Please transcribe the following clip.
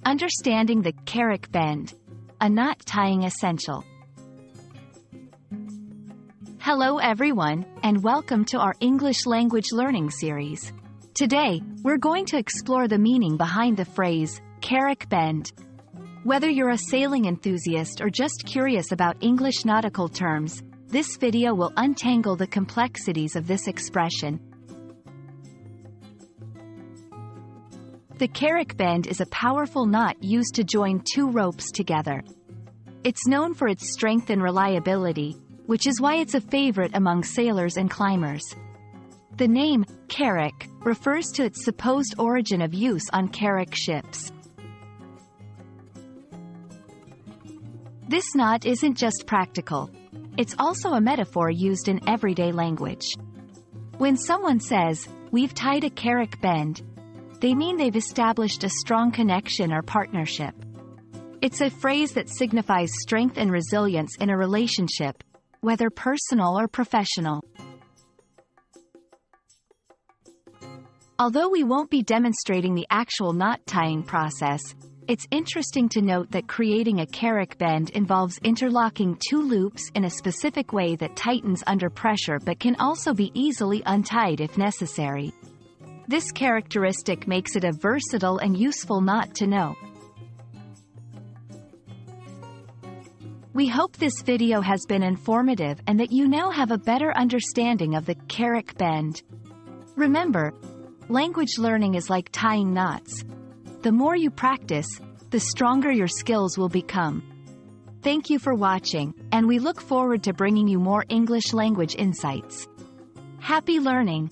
Understanding the Carrick Bend, a knot tying essential. Hello everyone, and welcome to our English language learning series. Today, we're going to explore the meaning behind the phrase, Carrick Bend. Whether you're a sailing enthusiast or just curious about English nautical terms, this video will untangle the complexities of this expression. The Carrick Bend is a powerful knot used to join two ropes together. It's known for its strength and reliability, which is why it's a favorite among sailors and climbers. The name, Carrick, refers to its supposed origin of use on Carrick ships. This knot isn't just practical. It's also a metaphor used in everyday language. When someone says, "We've tied a Carrick Bend," they mean they've established a strong connection or partnership. It's a phrase that signifies strength and resilience in a relationship, whether personal or professional. Although we won't be demonstrating the actual knot tying process, it's interesting to note that creating a Carrick Bend involves interlocking two loops in a specific way that tightens under pressure but can also be easily untied if necessary. This characteristic makes it a versatile and useful knot to know. We hope this video has been informative and that you now have a better understanding of the Carrick Bend. Remember, language learning is like tying knots. The more you practice, the stronger your skills will become. Thank you for watching, and we look forward to bringing you more English language insights. Happy learning!